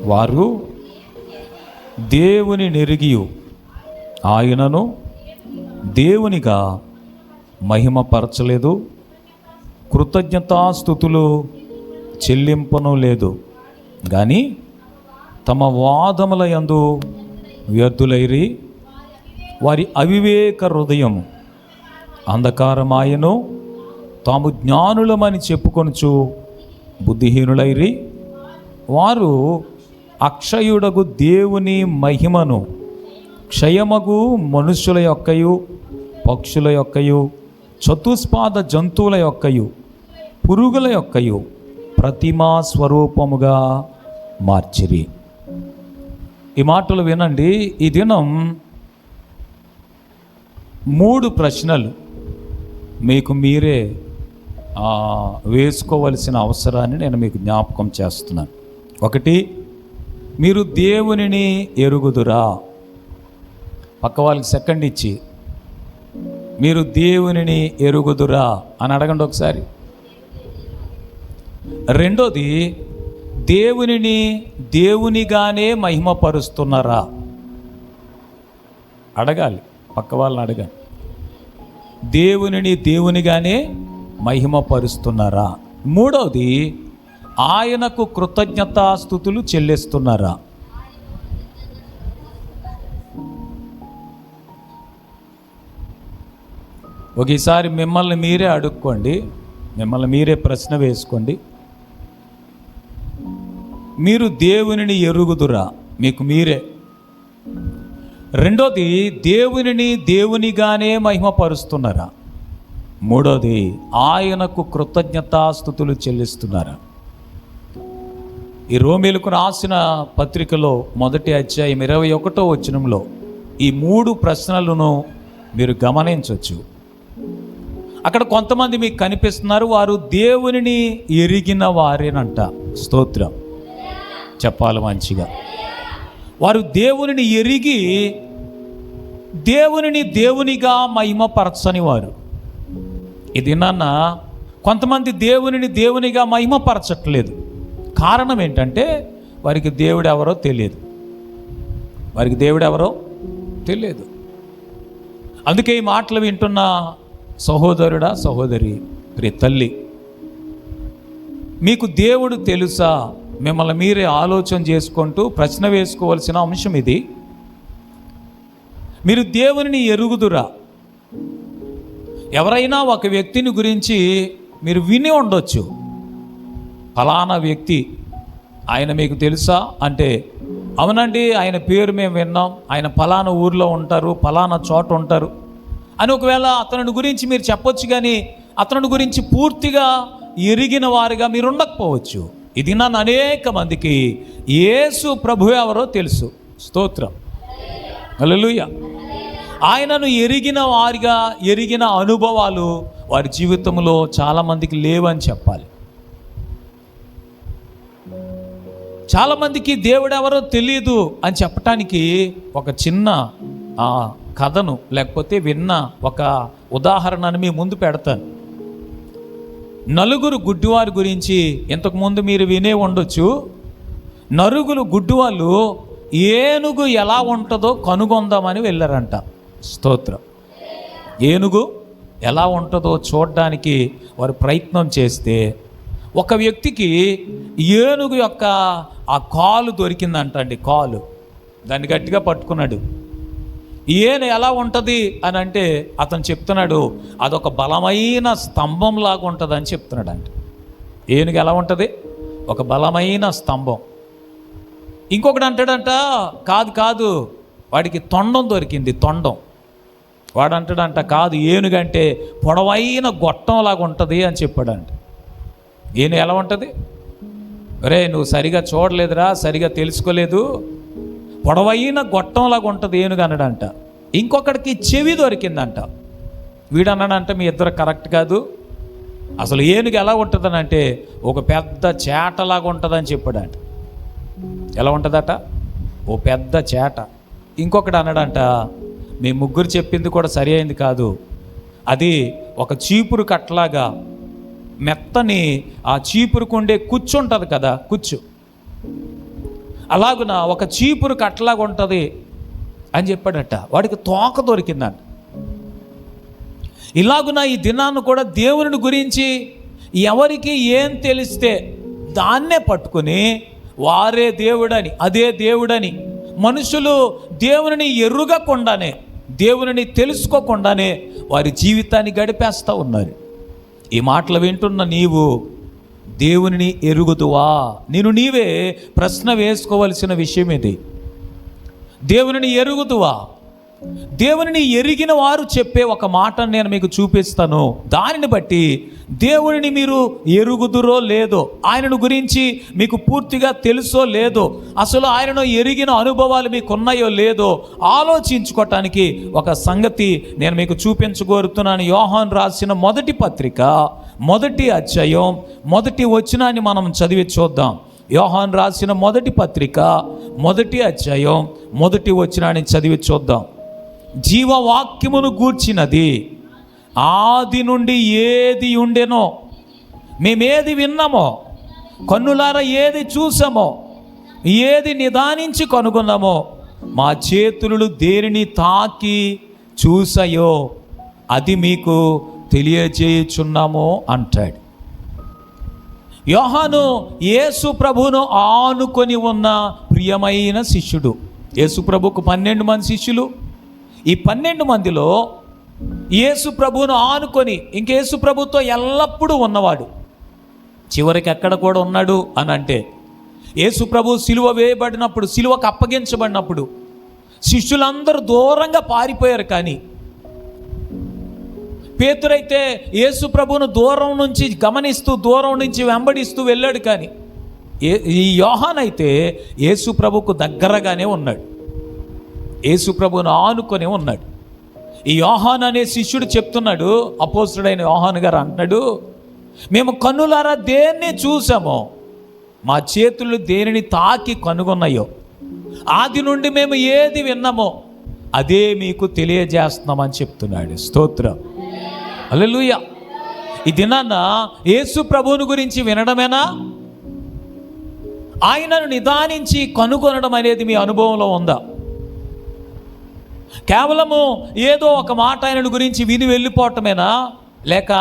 వారు దేవుని నెరిగియు ఆయనను దేవునిగా మహిమపరచలేదు, కృతజ్ఞతాస్తుతులు చెల్లింపను లేదు, కానీ తమ వాదముల యందు వ్యర్థులైరి వారి అవివేక హృదయము అంధకారమాయను, తాము జ్ఞానులమని చెప్పుకొనుచు బుద్ధిహీనులైరి వారు అక్షయుడగు దేవుని మహిమను క్షయమగు మనుష్యుల యొక్కయు పక్షుల యొక్కయు చతుస్పాద జంతువుల యొక్కయు పురుగుల యొక్కయు ప్రతిమా స్వరూపముగా మార్చిరి. ఈ మాటలు వినండి. ఈ దినం 3 ప్రశ్నలు మీకు మీరే వేసుకోవలసిన అవసరాన్ని నేను మీకు జ్ఞాపకం చేస్తున్నాను. 1, మీరు దేవునిని ఎరుగుదురా? పక్క వాళ్ళకి సెకండ్ ఇచ్చి మీరు దేవునిని ఎరుగుదురా అని అడగండి ఒకసారి. 2, దేవునిని దేవునిగానే మహిమపరుస్తున్నారా? అడగాలి, పక్క వాళ్ళని అడగాలి. దేవునిని దేవునిగానే మహిమపరుస్తున్నారా? 3, ఆయనకు కృతజ్ఞతాస్తుతులు చెల్లిస్తున్నారా? ఒకసారి మిమ్మల్ని మీరే అడుక్కోండి, మిమ్మల్ని మీరే ప్రశ్న వేసుకోండి. మీరు దేవునిని ఎరుగుదురా? మీకు మీరే. 2, దేవునిని దేవునిగానే మహిమపరుస్తున్నారా? 3, ఆయనకు కృతజ్ఞతాస్తుతులు చెల్లిస్తున్నారా? ఈ రోమీయులకు రాసిన పత్రికలో 1వ అధ్యాయం 21వ వచనంలో ఈ 3 ప్రశ్నలను మీరు గమనించవచ్చు. అక్కడ కొంతమంది మీకు కనిపిస్తున్నారు, వారు దేవునిని ఎరిగిన వారేనంట. స్తోత్రం చెప్పాలి మంచిగా. వారు దేవునిని ఎరిగి దేవునిని దేవునిగా మహిమపరచని వారు. ఇది నాన్న కొంతమంది దేవునిని దేవునిగా మహిమపరచట్లేదు. కారణం ఏంటంటే వారికి దేవుడు ఎవరో తెలియదు. వారికి దేవుడు ఎవరో తెలియదు. అందుకే ఈ మాటలు వింటున్న సహోదరుడా, సహోదరి, ప్రియ తల్లి, మీకు దేవుడు తెలుసా? మిమ్మల్ని మీరే ఆలోచన చేసుకుంటూ ప్రశ్న వేసుకోవాల్సిన అంశం ఇది. మీరు దేవునిని ఎరుగుదురా? ఎవరైనా ఒక వ్యక్తిని గురించి మీరు విని ఉండొచ్చు. ఫలానా వ్యక్తి, ఆయన మీకు తెలుసా అంటే, అవునండి ఆయన పేరు మేము విన్నాం, ఆయన ఫలానా ఊర్లో ఉంటారు, ఫలానా చోట ఉంటారు అని ఒకవేళ అతని గురించి మీరు చెప్పొచ్చు, కానీ అతని గురించి పూర్తిగా ఎరిగిన వారిగా మీరు ఉండకపోవచ్చు. ఇది నన్ను అనేక మందికి యేసు ప్రభు ఎవరో తెలుసు. స్తోత్రం, హల్లెలూయా. ఆయనను ఎరిగిన వారిగా ఎరిగిన అనుభవాలు వారి జీవితంలో చాలామందికి లేవని చెప్పాలి. చాలామందికి దేవుడు ఎవరో తెలియదు అని చెప్పటానికి ఒక చిన్న కథను లేకపోతే విన్న ఒక ఉదాహరణను మీ ముందు పెడతాను. నలుగురు గుడ్డివారి గురించి ఇంతకుముందు మీరు వినే ఉండొచ్చు. నలుగురు గుడ్డివాళ్ళు ఏనుగు ఎలా ఉంటుందో కనుగొందామని వెళ్ళారంట. స్తోత్రం. ఏనుగు ఎలా ఉంటుందో చూడడానికి వారు ప్రయత్నం చేస్తే ఒక వ్యక్తికి ఏనుగు యొక్క ఆ కాలు దొరికిందంట అండి. కాలు, దాన్ని గట్టిగా పట్టుకున్నాడు. ఎలా ఉంటుంది అని అంటే అతను చెప్తున్నాడు, అదొక బలమైన స్తంభం లాగా ఉంటుంది అని చెప్తున్నాడు అంట. ఏనుగు ఎలా ఉంటుంది? ఒక బలమైన స్తంభం. ఇంకొకటి అంటాడంట, కాదు వాడికి తొండం దొరికింది, తొండం. వాడు అంటాడంట, కాదు ఏనుగంటే పొడవైన గొట్టం లాగా ఉంటుంది అని చెప్పాడంట. ఏనుగు ఎలా ఉంటుంది? ఒరే నువ్వు సరిగా చూడలేదురా, సరిగా తెలుసుకోలేదు, పొడవైన గొట్టంలాగా ఉంటుంది ఏనుగు అన్నాడంట. ఇంకొకడికి చెవి దొరికిందంట. వీడు అన్నాడంట, మీ ఇద్దరు కరెక్ట్ కాదు, అసలు ఏనుగు ఎలా ఉంటుందని అంటే ఒక పెద్ద చేటలాగా ఉంటుందని చెప్పాడంట. ఎలా ఉంటుందట? ఓ పెద్ద చేట. ఇంకొకటి అన్నాడంట, మీ ముగ్గురు చెప్పింది కూడా సరి అయింది కాదు, అది ఒక చీపురు కట్టలాగా మెత్తని ఆ చీపురుకుండే కుచ్చు ఉంటుంది కదా, కుచ్చు, అలాగున ఒక చీపురు కట్టలాగా ఉంటుంది అని చెప్పాడట. వాడికి తోక దొరికిందంట. ఇలాగున ఈ దినాన్ని కూడా దేవుని గురించి ఎవరికి ఏం తెలిస్తే దాన్నే పట్టుకుని వారే దేవుడని, అదే దేవుడని, మనుషులు దేవుని ఎరుగకుండానే, దేవుని తెలుసుకోకుండానే వారి జీవితాన్ని గడిపేస్తూ ఉన్నారు. ఈ మాటలు వింటున్న నీవు దేవుని ఎరుగుదువా? నేను నీవే ప్రశ్న వేసుకోవలసిన విషయం ఇది. దేవుని ఎరుగుదువా? దేవుని ఎరిగిన వారు చెప్పే ఒక మాటను నేను మీకు చూపిస్తాను. దానిని బట్టి దేవుడిని మీరు ఎరుగుదురో లేదో, ఆయనను గురించి మీకు పూర్తిగా తెలుసో లేదో, అసలు ఆయనను ఎరిగిన అనుభవాలు మీకు ఉన్నాయో లేదో ఆలోచించుకోవటానికి ఒక సంగతి నేను మీకు చూపించగోరుతున్నాను. యోహాను రాసిన మొదటి పత్రిక 1వ అధ్యాయం 1వ వచనాన్ని మనం చదివి చూద్దాం. యోహాను రాసిన మొదటి పత్రిక 1వ అధ్యాయం 1వ వచనాన్ని చదివి చూద్దాం. జీవవాక్యమును గూర్చినది ఆది నుండి ఏది ఉండెనో, మేమేది విన్నామో, కన్నులారా ఏది చూసామో, ఏది నిదానించి కనుగొన్నామో, మా చేతులు దేనిని తాకి చూసాయో అది మీకు తెలియజేయుచున్నాము అంటాడు. యోహాను యేసు ప్రభువును ఆనుకొని ఉన్న ప్రియమైన శిష్యుడు. యేసు ప్రభుకు 12 మంది శిష్యులు. ఈ 12 మందిలో యేసు ప్రభువును ఆనుకొని ఇంక యేసు ప్రభుతో ఎల్లప్పుడూ ఉన్నవాడు. చివరికి ఎక్కడ కూడా ఉన్నాడు అని అంటే, యేసు ప్రభు సిలువ వేయబడినప్పుడు, సిలువకు అప్పగించబడినప్పుడు శిష్యులందరూ దూరంగా పారిపోయారు. కానీ పేతురైతే యేసు ప్రభువును దూరం నుంచి గమనిస్తూ, దూరం నుంచి వెంబడిస్తూ వెళ్ళాడు. కానీ ఈ యోహాను అయితే యేసు ప్రభుకు దగ్గరగానే ఉన్నాడు, యేసు ప్రభువును ఆనుకొని ఉన్నాడు. ఈ యోహాను అనే శిష్యుడు చెప్తున్నాడు, అపోస్తలుడైన యోహాను గారు అంటున్నాడు, మేము కన్నులారా దేన్ని చూసామో, మా చేతులు దేనిని తాకి కనుగొన్నాయో, ఆది నుండి మేము ఏది విన్నామో అదే మీకు తెలియజేస్తున్నామని చెప్తున్నాడు. స్తోత్రం, హల్లెలూయా. ఈ దినాన యేసు ప్రభువుని గురించి వినడమేనా? ఆయనను నిదానించి కనుగొనడం అనేది మీ అనుభవంలో ఉందా? కేవలము ఏదో ఒక మాట ఆయనను గురించి విని వెళ్ళిపోవటమేనా? లేక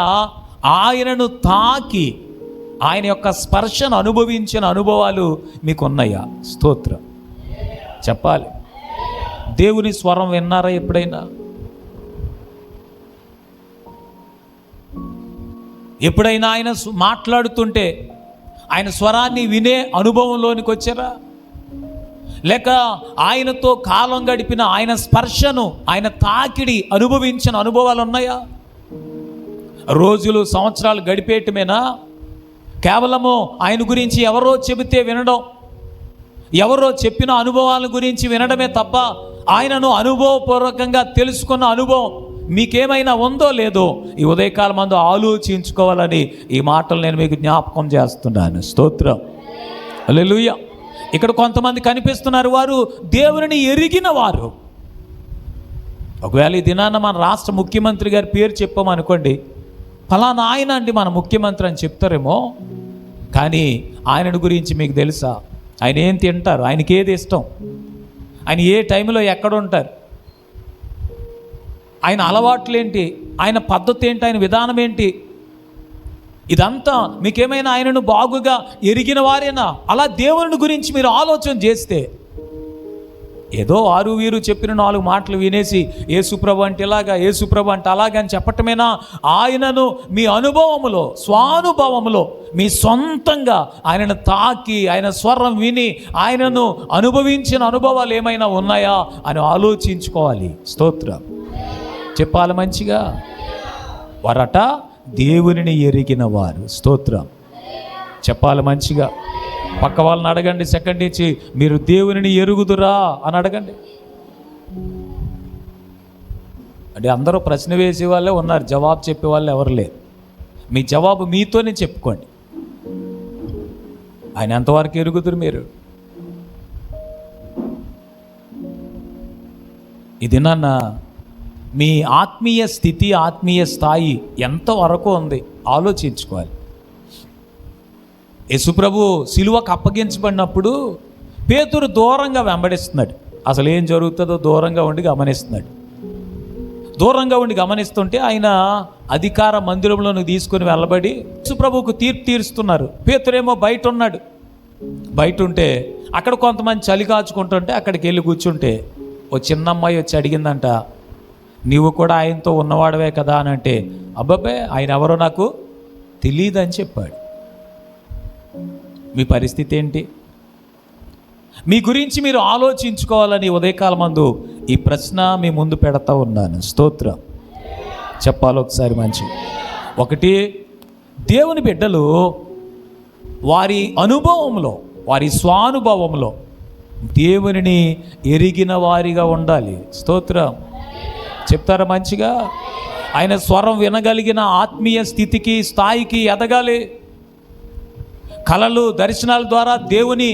ఆయనను తాకి ఆయన యొక్క స్పర్శను అనుభవించిన అనుభవాలు మీకు ఉన్నాయా? స్తోత్రం చెప్పాలి. దేవుని స్వరం విన్నారా ఎప్పుడైనా? ఎప్పుడైనా ఆయన మాట్లాడుతుంటే ఆయన స్వరాన్ని వినే అనుభవంలోనికి వచ్చారా? లేక ఆయనతో కాలం గడిపిన ఆయన స్పర్శను, ఆయన తాకిడి అనుభవించిన అనుభవాలు ఉన్నాయా? రోజులు సంవత్సరాలు గడిపేయటమేనా? కేవలము ఆయన గురించి ఎవరో చెబితే వినడం, ఎవరో చెప్పిన అనుభవాల గురించి వినడమే తప్ప ఆయనను అనుభవపూర్వకంగా తెలుసుకున్న అనుభవం మీకేమైనా ఉందో లేదో ఈ ఉదయకాలం మందు ఆలోచించుకోవాలని ఈ మాటలు నేను మీకు జ్ఞాపకం చేస్తున్నాను. స్తోత్రం, హల్లెలూయా. ఇక్కడ కొంతమంది కనిపిస్తున్నారు, వారు దేవుని ఎరిగిన వారు. ఒకవేళ ఈ దినాన మన రాష్ట్ర ముఖ్యమంత్రి గారి పేరు చెప్పామనుకోండి, ఫలానా ఆయన అండి మన ముఖ్యమంత్రి అని చెప్తారేమో. కానీ ఆయనను గురించి మీకు తెలుసా? ఆయన ఏం తింటారు, ఆయనకి ఏది ఇష్టం, ఆయన ఏ టైంలో ఎక్కడ ఉంటారు, ఆయన అలవాట్లు ఏంటి, ఆయన పద్ధతి ఏంటి, ఆయన విధానం ఏంటి, ఇదంతా మీకేమైనా ఆయనను బాగుగా ఎరిగిన వారేనా? అలా దేవుని గురించి మీరు ఆలోచన చేస్తే ఏదో వారు వీరు చెప్పిన 4 మాటలు వినేసి యేసుప్రభు అంటే ఇలాగా, యేసుప్రభు అంటే అలాగా అని చెప్పటమేనా? ఆయనను మీ అనుభవములో, స్వానుభవములో మీ సొంతంగా ఆయనను తాకి, ఆయన స్వరం విని ఆయనను అనుభవించిన అనుభవాలు ఏమైనా ఉన్నాయా అని ఆలోచించుకోవాలి. స్తోత్రం చెప్పాలి మంచిగా. వారట దేవునిని ఎరిగిన వారు. స్తోత్రం చెప్పాలి మంచిగా. పక్క వాళ్ళని అడగండి, సెకండ్ నుంచి, మీరు దేవునిని ఎరుగుదురా అని అడగండి. అంటే అందరూ ప్రశ్న వేసే వాళ్ళే ఉన్నారు, జవాబు చెప్పే వాళ్ళు ఎవరు లేరు. మీ జవాబు మీతోనే చెప్పుకోండి. ఆయన ఎంతవరకు ఎరుగుదురు మీరు? ఇది నాన్న మీ ఆత్మీయ స్థితి, ఆత్మీయ స్థాయి ఎంతవరకు ఉంది ఆలోచించుకోవాలి. యేసుప్రభు సిలువకు అప్పగించబడినప్పుడు పేతురు దూరంగా వెంబడిస్తున్నాడు. అసలు ఏం జరుగుతుందో దూరంగా ఉండి గమనిస్తున్నాడు. దూరంగా ఉండి గమనిస్తుంటే ఆయన అధికార మందిరంలోకి తీసుకుని వెళ్ళబడి యేసుప్రభువుకు తీర్పు తీరుస్తున్నారు. పేతురేమో బయట ఉన్నాడు. బయట ఉంటే అక్కడ కొంతమంది చలి కాచుకుంటుంటే అక్కడికి వెళ్ళి కూర్చుంటే ఓ చిన్న అమ్మాయి వచ్చి అడిగిందంట, నీవు కూడా ఆయనతో ఉన్నవాడవే కదా అని అంటే, అబ్బాబే ఆయన ఎవరో నాకు తెలియదని చెప్పాడు. మీ పరిస్థితి ఏంటి? మీ గురించి మీరు ఆలోచించుకోవాలని ఉదయకాలం మందు ఈ ప్రశ్న మీ ముందు పెడతా ఉన్నాను. స్తోత్రం చెప్పాలి ఒకసారి మంచి. ఒకటి, దేవుని బిడ్డలు వారి అనుభవంలో, వారి స్వానుభవంలో దేవునిని ఎరిగిన వారిగా ఉండాలి. స్తోత్రం చెప్తారా మంచిగా? ఆయన స్వరం వినగలిగిన ఆత్మీయ స్థితికి, స్థాయికి ఎదగాలి. కలలు, దర్శనాల ద్వారా దేవుని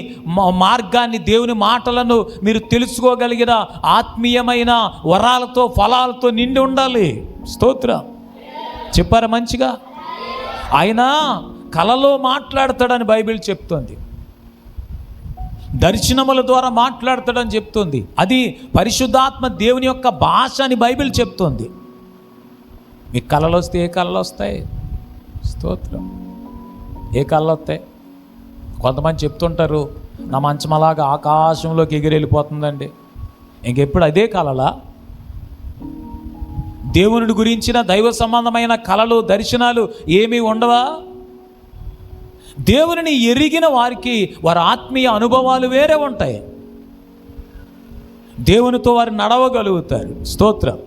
మార్గాన్ని, దేవుని మాటలను మీరు తెలుసుకోగలిగిన ఆత్మీయమైన వరాలతో, ఫలాలతో నిండి ఉండాలి. స్తోత్రం చెప్పారా మంచిగా? ఆయన కలలో మాట్లాడతాడని బైబిల్ చెప్తోంది. దర్శనముల ద్వారా మాట్లాడతాడని చెప్తుంది. అది పరిశుద్ధాత్మ దేవుని యొక్క భాష అని బైబిల్ చెప్తోంది. మీకు కళలు వస్తే ఏ కళలు వస్తాయి? స్తోత్రం. ఏ కళలు వస్తాయి? కొంతమంది చెప్తుంటారు, నా మంచం అలాగా ఆకాశంలోకి ఎగిరెళ్ళిపోతుందండి. ఇంకెప్పుడు అదే కళలా? దేవుని గురించిన దైవ సంబంధమైన కళలు, దర్శనాలు ఏమీ ఉండవా? దేవునిని ఎరిగిన వారికి వారి ఆత్మీయ అనుభవాలు వేరే ఉంటాయి. దేవునితో వారు నడవగలుగుతారు. స్తోత్రం.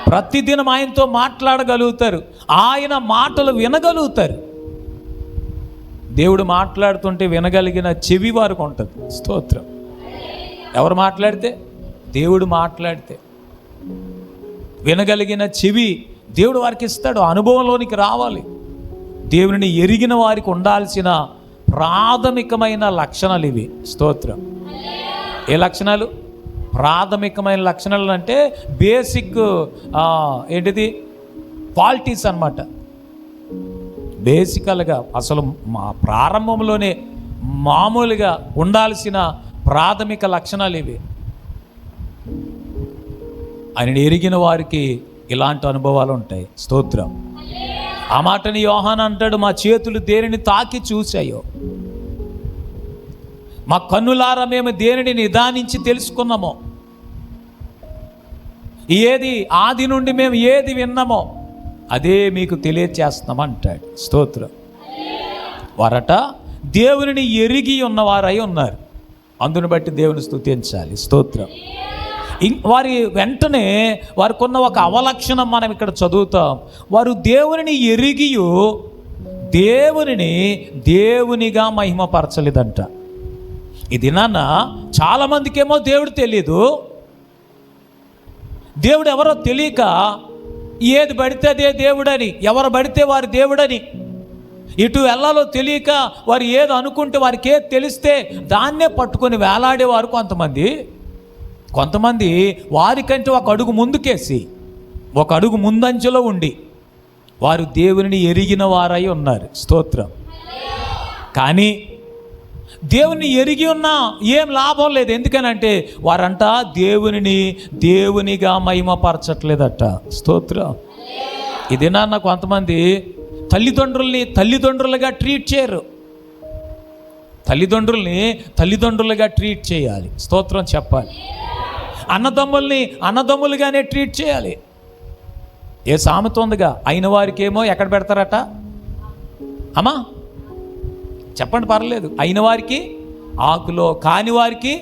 ప్రతిదినం ఆయనతో మాట్లాడగలుగుతారు. ఆయన మాటలు వినగలుగుతారు. దేవుడు మాట్లాడుతుంటే వినగలిగిన చెవి వారికి ఉంటుంది. స్తోత్రం. ఎవరు మాట్లాడితే? దేవుడు మాట్లాడితే వినగలిగిన చెవి దేవుడు వారికి ఇస్తాడు. అనుభవంలోనికి రావాలి. దేవుని ఎరిగిన వారికి ఉండాల్సిన ప్రాథమికమైన లక్షణాలు ఇవి. స్తోత్రం. ఏ లక్షణాలు? ప్రాథమికమైన లక్షణాలు అంటే బేసిక్ ఏంటిది? క్వాలిటీస్ అన్నమాట. బేసికల్గా అసలు మా ప్రారంభంలోనే మామూలుగా ఉండాల్సిన ప్రాథమిక లక్షణాలు ఇవి. ఆయనను ఎరిగిన వారికి ఇలాంటి అనుభవాలు ఉంటాయి. స్తోత్రం. ఆ మాటని యోహాను అంటాడు, మా చేతులు దేనిని తాకి చూశాయో, మా కన్నులారా మేము దేనిని నిదానించి తెలుసుకున్నామో, ఏది ఆది నుండి మేము ఏది విన్నామో అదే మీకు తెలియచేస్తామంటాడు. స్తోత్రం. వారట దేవునిని ఎరిగి ఉన్నవారై ఉన్నారు. అందుని బట్టి దేవుని స్తుతించాలి. స్తోత్రం. వారి వెంటనే వారికి ఉన్న ఒక అవలక్షణం మనం ఇక్కడ చదువుతాం. వారు దేవునిని ఎరిగియు దేవునిని దేవునిగా మహిమపరచలేదంట. ఇది నాన్న చాలామందికేమో దేవుడు తెలియదు. దేవుడు ఎవరో తెలియక ఏది పడితే అదే దేవుడని, ఎవరు పడితే వారి దేవుడని, ఇటు వెళ్ళాలో తెలియక వారు ఏది అనుకుంటే, వారికి ఏది తెలిస్తే దాన్నే పట్టుకొని వేలాడేవారు కొంతమంది వారికంటే ఒక అడుగు ముందుకేసి, ఒక అడుగు ముందంచెలో ఉండి వారు దేవునిని ఎరిగిన వారై ఉన్నారు. స్తోత్రం. కానీ దేవుని ఎరిగి ఉన్నా ఏం లాభం లేదు. ఎందుకనంటే వారంట దేవునిని దేవునిగా మహిమపరచట్లేదట. స్తోత్రం. ఇదే నాన్న కొంతమంది తల్లిదండ్రుల్ని తల్లిదండ్రులుగా ట్రీట్ చేయరు. తల్లిదండ్రుల్ని తల్లిదండ్రులుగా ట్రీట్ చేయాలి. స్తోత్రం చెప్పాలి. అన్నదమ్ముల్ని అన్నదమ్ములుగానే ట్రీట్ చేయాలి. ఏ సామెత ఉందిగా, అయిన వారికేమో ఎక్కడ పెడతారట? అమ్మా చెప్పండి, పర్లేదు. అయిన వారికి ఆకులో, కాని వారికి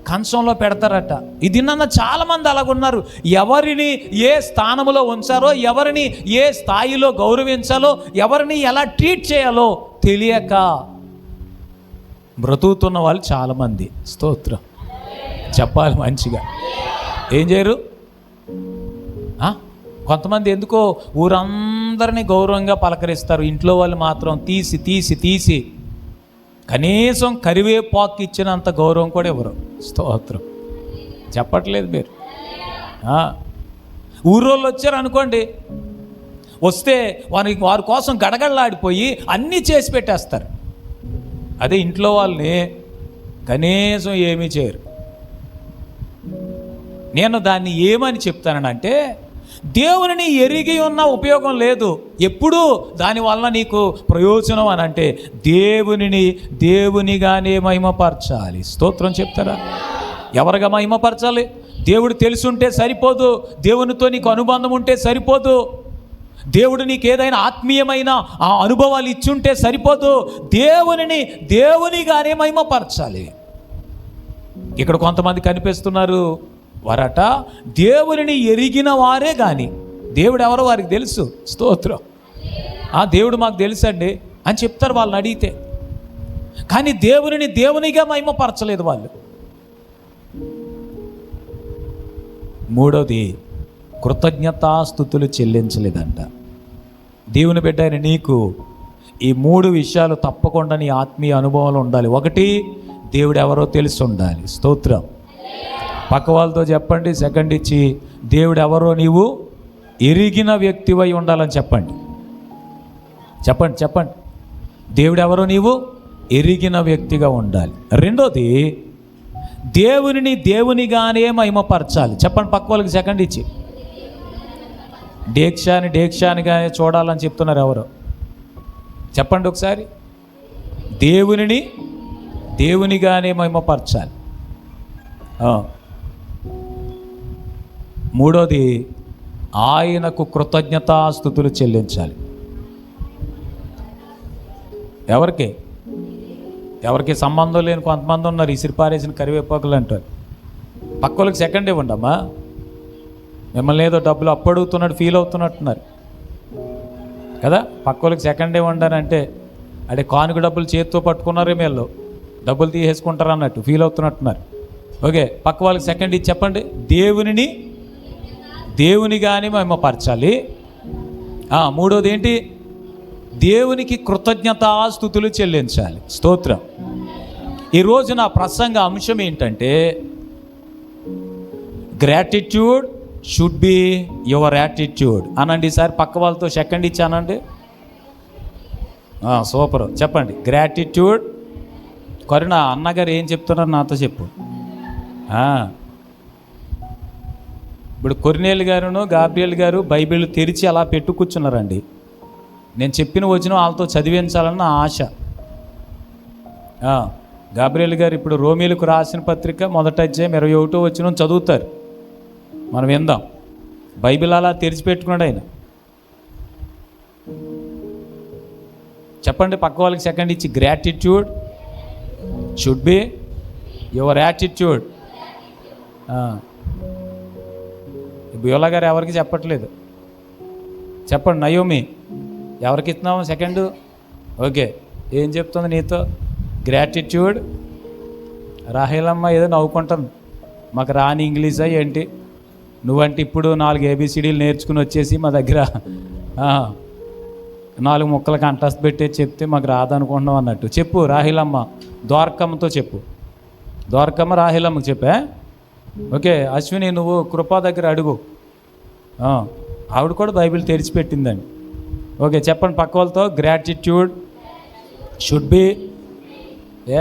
కంచంలో పెడతారట. ఇది నన్న చాలామంది అలాగున్నారు. ఎవరిని ఏ స్థానంలో ఉంచారో, ఎవరిని ఏ స్థాయిలో గౌరవించాలో, ఎవరిని ఎలా ట్రీట్ చేయాలో తెలియక బ్రతుకుతున్న వాళ్ళు చాలామంది. స్తోత్రం చెప్పాలి మంచిగా. ఏం చేయరు? కొంతమంది ఎందుకో ఊరందరినీ గౌరవంగా పలకరిస్తారు. ఇంట్లో వాళ్ళు మాత్రం తీసి తీసి తీసి కనీసం కరివేపాకు ఇచ్చినంత గౌరవం కూడా ఇవ్వరు. స్తోత్రం చెప్పట్లేదు మీరు. ఊరోళ్ళు వచ్చారు అనుకోండి, వస్తే వారి కోసం గడగడలాడిపోయి అన్నీ చేసి పెట్టేస్తారు. అదే ఇంట్లో వాళ్ళని కనీసం ఏమీ చేయరు. నేను దాన్ని ఏమని చెప్తానంటే, దేవునిని ఎరిగి ఉన్న ఉపయోగం లేదు. ఎప్పుడు దానివల్ల నీకు ప్రయోజనం అని అంటే దేవునిగానే మహిమపరచాలి. స్తోత్రం చెప్తారా? ఎవరిగా మహిమపరచాలి? దేవుడు తెలుసుంటే సరిపోదు, దేవునితో నీకు అనుబంధం ఉంటే సరిపోదు, దేవుడు నీకు ఏదైనా ఆత్మీయమైన ఆ అనుభవాలు ఇచ్చుంటే సరిపోదు, దేవునిగానే మహిమపరచాలి. ఇక్కడ కొంతమంది కనిపిస్తున్నారు, వారట దేవునిని ఎరిగిన వారే కానీ దేవుడు ఎవరో వారికి తెలుసు. స్తోత్రం. దేవుడు మాకు తెలుసండి అని చెప్తారు వాళ్ళని అడిగితే, కానీ దేవునిగా మహిమపరచలేదు వాళ్ళు. మూడోది, కృతజ్ఞతాస్తుతులు చెల్లించలేదంట. దేవుని బిడ్డ అయిన నీకు ఈ 3 విషయాలు తప్పకుండా నీ ఆత్మీయ అనుభవంలో ఉండాలి. ఒకటి, దేవుడు ఎవరో తెలిసి ఉండాలి. స్తోత్రం. పక్క వాళ్ళతో చెప్పండి, సెకండ్ ఇచ్చి, దేవుడు ఎవరో నీవు ఎరిగిన వ్యక్తివై ఉండాలని చెప్పండి. చెప్పండి. దేవుడు ఎవరో నీవు ఎరిగిన వ్యక్తిగా ఉండాలి. రెండోది, దేవునిగానే మహిమపరచాలి. చెప్పండి పక్క వాళ్ళకి, సెకండ్ ఇచ్చి. డేక్షానిగానే చూడాలని చెప్తున్నారు ఎవరో? చెప్పండి ఒకసారి. దేవునిగానే మహిమపరచాలి. మూడోది, ఆయనకు కృతజ్ఞతాస్తుతులు చెల్లించాలి. ఎవరికి సంబంధం లేని కొంతమంది ఉన్నారు, ఇసిరిపారేసిన కరివేపాకులు అంటారు. పక్కలకి సెకండ్ ఇవ్వండి అమ్మా. మిమ్మల్ని ఏదో డబ్బులు అడుగుతున్నట్టు ఫీల్ అవుతున్నట్టున్నారు కదా. పక్కలకి సెకండ్ ఇవ్వండి అంటే అదే కానుక డబ్బులు చేతితో పట్టుకున్నారు, వీళ్ళు డబ్బులు తీసేసుకుంటారు అన్నట్టు ఫీల్ అవుతున్నట్టున్నారు. ఓకే, పక్క వాళ్ళకి సెకండ్ ఇచ్చి చెప్పండి. దేవునిగానే మహిమపరచాలి. మూడోది ఏంటి? దేవునికి కృతజ్ఞతాస్తుతులు చెల్లించాలి. స్తోత్రం. ఈరోజు నా ప్రసంగ అంశం ఏంటంటే, gratitude should be your attitude అనండి. ఈసారి పక్క వాళ్ళతో సెకండ్ ఇచ్చానండి. సూపర్. చెప్పండి. గ్రాటిట్యూడ్. కరుణ అన్నగారు ఏం చెప్తున్నారు నాతో చెప్పు. ఇప్పుడు కొర్నేలు గారును గాబ్రియల్ గారు బైబిల్ తెరిచి అలా పెట్టు కూర్చున్నారండి. నేను చెప్పిన వచనం వాళ్ళతో చదివించాలన్న ఆశ. గాబ్రియల్ గారు ఇప్పుడు రోమీలకు రాసిన పత్రిక 1వ అధ్యాయం 21వ వచనం చదువుతారు. మనం విందాం. బైబిల్ అలా తెరిచిపెట్టుకున్నాడు ఆయన. చెప్పండి పక్క వాళ్ళకి సెకండ్ ఇచ్చి. Gratitude should be your attitude. బియోలా గారు ఎవరికి చెప్పట్లేదు. చెప్పండి. నయోమి ఎవరికి ఇస్తున్నాము సెకండ్? ఓకే, ఏం చెప్తుంది నీతో? గ్రాటిట్యూడ్. రాహేలమ్మ ఏదో నవ్వుకుంటుంది, మాకు రాని ఇంగ్లీషా ఏంటి నువ్వంటే ఇప్పుడు 4 ABCDలు నేర్చుకుని వచ్చేసి మా దగ్గర 4 ముక్కలకు అంటస్తు పెట్టేసి చెప్తే మాకు రాదనుకుంటున్నాం అన్నట్టు. చెప్పు రాహిలమ్మ, ద్వారకమ్మతో చెప్పు. ద్వారకమ్మ రాహిలమ్మకి చెప్పా. ఓకే, అశ్విని నువ్వు కృపా దగ్గర అడుగు. ఆవిడ కూడా బైబిల్ తెరిచిపెట్టిందండి. ఓకే, చెప్పండి పక్క వాళ్ళతో. Gratitude should B.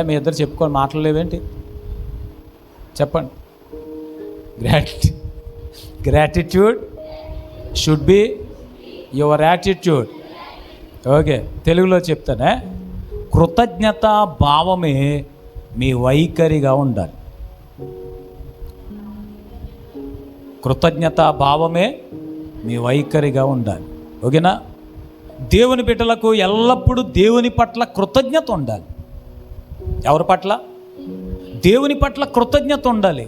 మీ ఇద్దరు చెప్పుకొని మాట్లాడలేవేంటి? చెప్పండి. Gratitude should be your attitude. Okay, తెలుగులో చెప్తానే. కృతజ్ఞత భావమే మీ వైఖరిగా ఉండాలి. కృతజ్ఞత భావమే మీ వైఖరిగా ఉండాలి. ఓకేనా? దేవుని బిడ్డలకు ఎల్లప్పుడూ దేవుని పట్ల కృతజ్ఞత ఉండాలి. ఎవరి పట్ల? దేవుని పట్ల కృతజ్ఞత ఉండాలి.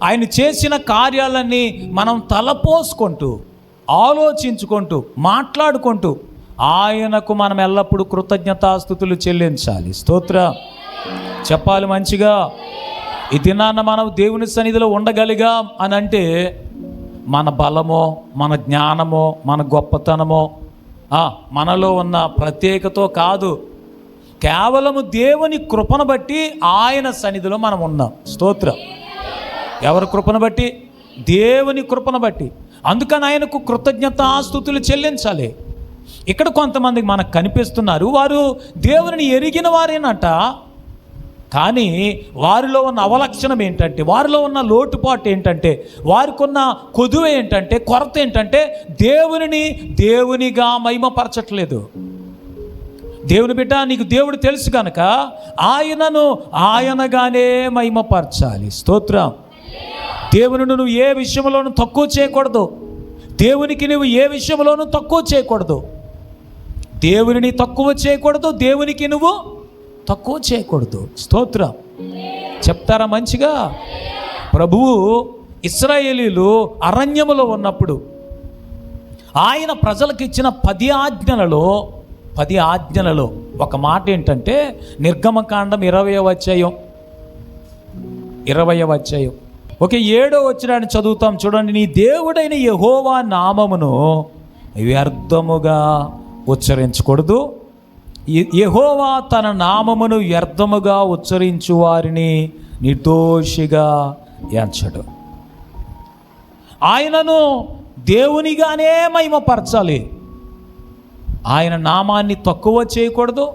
ఆయన చేసిన కార్యాలన్నీ మనం తలపోసుకుంటూ, ఆలోచించుకుంటూ, మాట్లాడుకుంటూ ఆయనకు మనం ఎల్లప్పుడూ కృతజ్ఞతాస్తుతులు చెల్లించాలి. స్తోత్రం చెప్పాలి మంచిగా. ఈ దినాన్న మనం దేవుని సన్నిధిలో ఉండగలిగాం అని అంటే మన బలమో, మన జ్ఞానమో, మన గొప్పతనమో, మనలో ఉన్న ప్రత్యేకతో కాదు, కేవలము దేవుని కృపను బట్టి ఆయన సన్నిధిలో మనం ఉన్నాం. స్తోత్రం. ఎవరి కృపను బట్టి? దేవుని కృపను బట్టి. అందుకని ఆయనకు కృతజ్ఞతాస్తుతులు చెల్లించాలి. ఇక్కడ కొంతమంది మనకు కనిపిస్తున్నారు, వారు దేవుని ఎరిగిన వారేనట, కానీ వారిలో ఉన్న అవలక్షణం ఏంటంటే, వారిలో ఉన్న లోటుపాటు ఏంటంటే, వారికి ఉన్న కొదువ ఏంటంటే, కొరత ఏంటంటే, దేవునిగా మహిమపరచట్లేదు. దేవుని బిడ్డ, నీకు దేవుడు తెలుసు కనుక ఆయనను ఆయనగానే మహిమపరచాలి. స్తోత్రం. దేవునిని నువ్వు ఏ విషయంలోనూ తక్కువ చేయకూడదు. దేవునికి నువ్వు ఏ విషయంలోనూ తక్కువ చేయకూడదు. దేవునిని తక్కువ చేయకూడదు, దేవునికి నువ్వు తక్కువ చేయకూడదు. స్తోత్రం. చెప్తారా మంచిగా? ప్రభువు ఇశ్రాయేలీలు అరణ్యములో ఉన్నప్పుడు ఆయన ప్రజలకు ఇచ్చిన 10 ఆజ్ఞలలో ఒక మాట ఏంటంటే, నిర్గమకాండం 20వ అధ్యాయం 7వ వచనాన్ని చదువుతాం చూడండి. నీ దేవుడైన యెహోవా నామమును వ్యర్థముగా ఉచ్చరించకూడదు. యెహోవా తన నామమును వ్యర్థముగా ఉచ్చరించు వారిని నిర్దోషిగా ఎంచడు. ఆయనను దేవునిగానే మహిమపరచాలి. ఆయన నామాన్ని తక్కువ చేయకూడదు,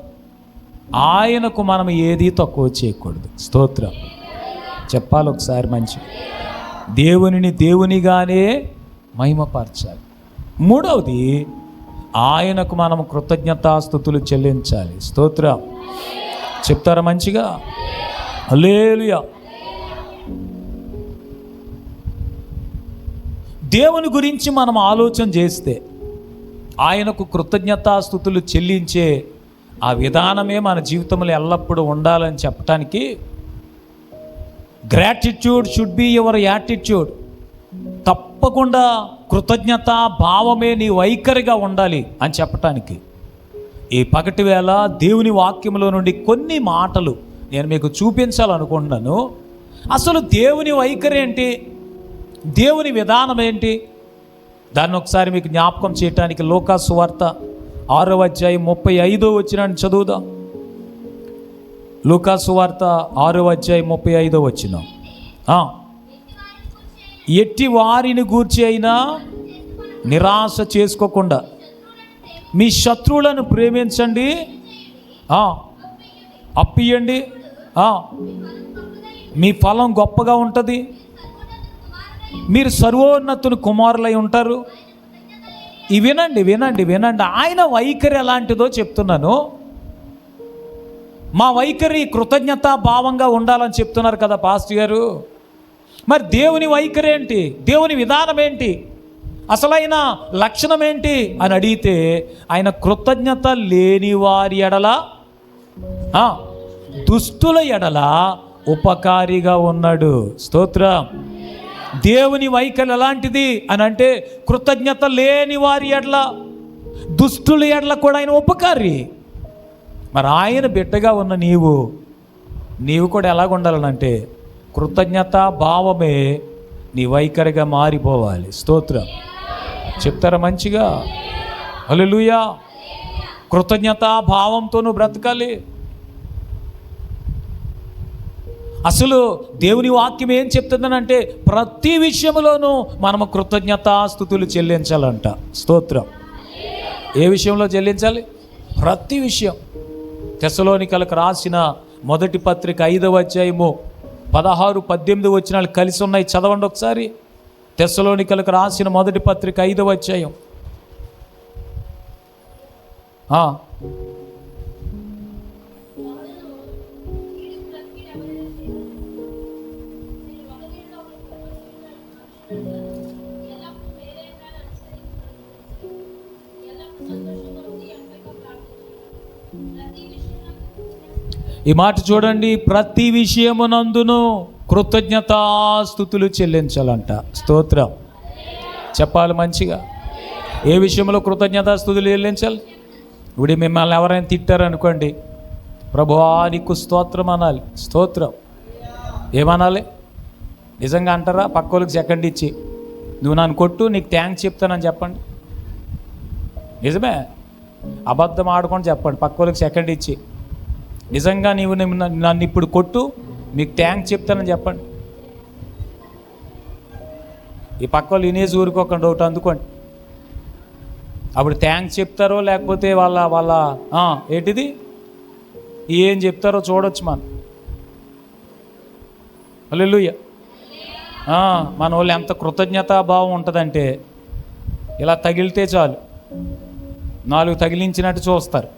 ఆయనకు మనం ఏది తక్కువ చేయకూడదు. స్తోత్రం. చెప్పాలి ఒకసారి మంచి. దేవునిని దేవునిగానే మహిమపరచాలి. మూడవది, ఆయనకు మనం కృతజ్ఞతాస్తుతులు చెల్లించాలి. స్తోత్రం. చెప్తారా మంచిగా? హల్లెలూయా. దేవుని గురించి మనం ఆలోచన చేస్తే ఆయనకు కృతజ్ఞతాస్తుతులు చెల్లించే ఆ విధానమే మన జీవితంలో ఎల్లప్పుడూ ఉండాలని చెప్పటానికి, gratitude should be your attitude. తప్పకుండా కృతజ్ఞత భావమే నీ వైఖరిగా ఉండాలి అని చెప్పటానికి ఈ పగటి వేళ దేవుని వాక్యంలో నుండి కొన్ని మాటలు నేను మీకు చూపించాలనుకుంటున్నాను. అసలు దేవుని వైఖరి ఏంటి, దేవుని విధానం ఏంటి, దాన్ని ఒకసారి మీకు జ్ఞాపకం చేయటానికి లూకా సువార్త 6వ అధ్యాయం 35వ వచనాన్ని చదువుదాం. లూకా సువార్త 6వ అధ్యాయం 35వ వచనం. ఎట్టి వారిని గూర్చి అయినా నిరాశ చేసుకోకుండా మీ శత్రువులను ప్రేమించండి, అప్పియండి, మీ ఫలం గొప్పగా ఉంటుంది, మీరు సర్వోన్నతుని కుమారులై ఉంటారు. వినండి వినండి వినండి. ఆయన వైఖరి ఎలాంటిదో చెప్తున్నాను. మా వైఖరి కృతజ్ఞతా భావంగా ఉండాలని చెప్తున్నారు కదా పాస్టర్ గారు. మరి దేవుని వైఖరి ఏంటి, దేవుని విధానం ఏంటి, అసలైన లక్షణం ఏంటి అని అడిగితే, ఆయన కృతజ్ఞత లేని వారి ఎడల, దుష్టుల ఎడల ఉపకారిగా ఉన్నాడు. స్తోత్రం. దేవుని వైఖరి ఎలాంటిది అని అంటే, కృతజ్ఞత లేని వారి ఎడల, దుష్టుల ఎడల కూడా ఆయన ఉపకారి. మరి ఆయన బిడ్డగా ఉన్న నీవు కూడా ఎలాగ ఉండాలనంటే, కృతజ్ఞత భావమే నీ వైఖరిగా మారిపోవాలి. స్తోత్రం. చెప్తారా మంచిగా? హల్లెలూయా. కృతజ్ఞత భావంతో నువ్వు బ్రతకాలి. అసలు దేవుని వాక్యం ఏం చెప్తుందనంటే, ప్రతి విషయంలోనూ మనము కృతజ్ఞతాస్తుతులు చెల్లించాలంట. స్తోత్రం. ఏ విషయంలో చెల్లించాలి? ప్రతి విషయం. తెస్సలోనికలకు రాసిన మొదటి పత్రిక 5వ అధ్యాయము 16-18 వచనాలు కలిసి ఉన్నాయి, చదవండి ఒకసారి. తెస్సలోనికలకు రాసిన మొదటి పత్రిక 5వ అధ్యాయం. ఈ మాట చూడండి. ప్రతి విషయమునందును కృతజ్ఞతాస్తుతులు చెల్లించాలంట. స్తోత్రం. చెప్పాలి మంచిగా. ఏ విషయంలో కృతజ్ఞతాస్తుతులు చెల్లించాలి? ఇప్పుడు మిమ్మల్ని ఎవరైనా తిట్టారనుకోండి, ప్రభువా నీకు స్తోత్రం అనాలి. స్తోత్రం. ఏమనాలి? నిజంగా అంటారా? పక్కోళ్ళకి సెకండ్ ఇచ్చి, నువ్వు నన్ను కొట్టు, నీకు థ్యాంక్స్ చెప్తానని చెప్పండి. నిజమే. అబద్ధం ఆడుకొని చెప్పండి, పక్కోళ్ళకి సెకండ్ ఇచ్చి. నిజంగా నన్ను ఇప్పుడు కొట్టు, మీకు థ్యాంక్స్ చెప్తానని చెప్పండి. ఈ పక్క వాళ్ళు వినేసి ఊరుకోకండి, ఒకటి అందుకోండి. అప్పుడు థ్యాంక్స్ చెప్తారో లేకపోతే వాళ్ళ ఏంటిది ఏం చెప్తారో చూడొచ్చు మనం. హల్లెలూయా. మన వాళ్ళు ఎంత కృతజ్ఞతాభావం ఉంటుందంటే ఇలా తగిలితే చాలు, 4 తగిలించినట్టు చూస్తారు.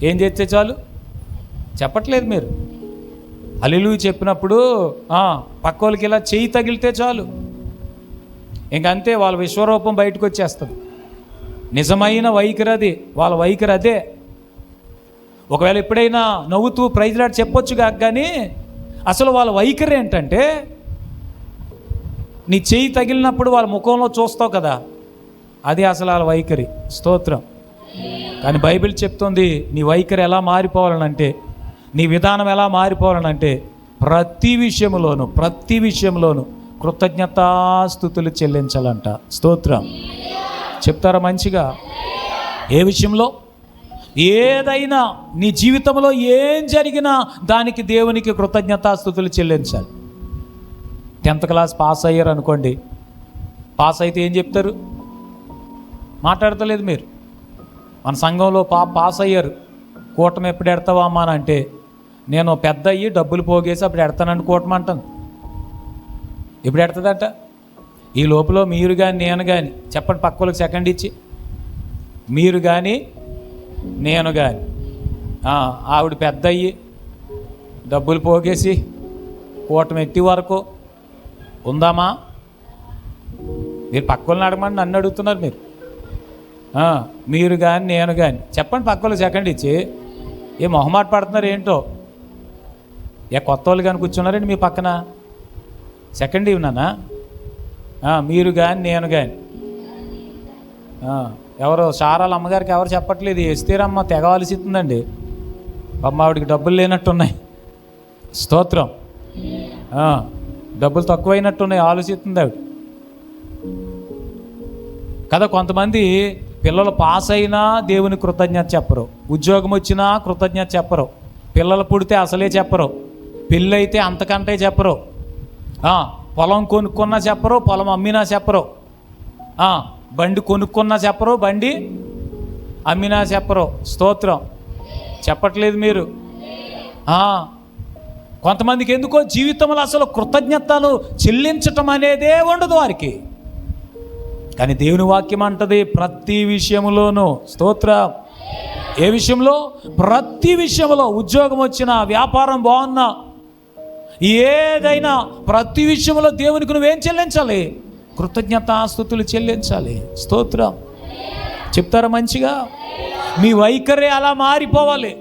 ఏం చేస్తే చాలు? చెప్పట్లేదు మీరు? హల్లెలూయా చెప్పినప్పుడు పక్క వాళ్ళకి ఇలా చెయ్యి తగిలితే చాలు, ఇంకంతే, వాళ్ళ విశ్వరూపం బయటకు వచ్చేస్తుంది. నిజమైన వైఖరి అది, వాళ్ళ వైఖరి అదే. ఒకవేళ ఎప్పుడైనా నవ్వుతూ ప్రైజ్ లాట్ చెప్పొచ్చు కానీ అసలు వాళ్ళ వైఖరి ఏంటంటే, నీ చెయ్యి తగిలినప్పుడు వాళ్ళ ముఖంలో చూస్తావు కదా, అది అసలు వాళ్ళ వైఖరి. స్తోత్రం. కానీ బైబిల్ చెప్తుంది నీ వైఖరి ఎలా మారిపోవాలనంటే, నీ విధానం ఎలా మారిపోవాలనంటే ప్రతి విషయంలోనూ కృతజ్ఞతాస్తుతులు చెల్లించాలంట. స్తోత్రం. చెప్తారా మంచిగా? ఏ విషయంలో? ఏదైనా నీ జీవితంలో ఏం జరిగినా దానికి దేవునికి కృతజ్ఞతాస్తుతులు చెల్లించాలి. 10th క్లాస్ పాస్ అయ్యారు అనుకోండి, పాస్ అయితే ఏం చెప్తారు? మాట్లాడతలేదు మీరు. మన సంఘంలో పాస్ అయ్యారు, కూటమి ఎప్పుడు ఎడతావా అమ్మా అని అంటే, నేను పెద్ద అయ్యి డబ్బులు పోగేసి అప్పుడు ఎడతానండి కూటమి అంటాను. ఎప్పుడు ఎడతాదట? ఈ లోపల మీరు కానీ నేను కానీ, చెప్పండి పక్క వాళ్ళకి సెకండ్ ఇచ్చి, మీరు కానీ నేను కానీ ఆవిడ పెద్ద అయ్యి డబ్బులు పోగేసి కూటమి ఎత్తి వరకు ఉందామా? మీరు పక్క వాళ్ళని అడగమని నన్ను అడుగుతున్నారు మీరు. మీరు కానీ నేను కానీ, చెప్పండి పక్క వాళ్ళకి సెకండ్ ఇచ్చి. ఏ మొహమాట పడుతున్నారు ఏంటో? కొత్త వాళ్ళు కానీ కూర్చున్నారండి మీ పక్కన? సెకండ్ ఇవ్వనా? మీరు కానీ నేను కానీ. ఎవరో సారాల అమ్మగారికి ఎవరు చెప్పట్లేదు, ఇస్తేరమ్మ తెగవలసిస్తుందండి. అమ్మ ఆవిడికి డబ్బులు లేనట్టున్నాయి. స్తోత్రం. డబ్బులు తక్కువైనట్టున్నాయి, ఆలోచిస్తుంది ఆవిడ కదా. కొంతమంది పిల్లలు పాస్ అయినా దేవుని కృతజ్ఞత చెప్పరు, ఉద్యోగం వచ్చినా కృతజ్ఞత చెప్పరు, పిల్లలు పుడితే అసలే చెప్పరు, పెళ్ళి అయితే అంతకంటే చెప్పరు, పొలం కొనుక్కున్నా చెప్పరు, పొలం అమ్మినా చెప్పరు, బండి కొనుక్కున్నా చెప్పరు, బండి అమ్మినా చెప్పరు. స్తోత్రం. చెప్పట్లేదు మీరు? కొంతమందికి ఎందుకో జీవితంలో అసలు కృతజ్ఞతలు చెల్లించటం అనేదే ఉండదు వారికి. కానీ దేవుని వాక్యం అంటది ప్రతి విషయంలోనూ. స్తోత్రం. ఏ విషయంలో? ప్రతి విషయంలో. ఉద్యోగం వచ్చినా, వ్యాపారం బాగున్నా, ఏదైనా ప్రతి విషయంలో దేవునికి నువ్వేం చెల్లించాలి? కృతజ్ఞతాస్తుతులు చెల్లించాలి. స్తోత్రం. చెప్తారా మంచిగా? మీ వైఖరి అలా మారిపోవాలి.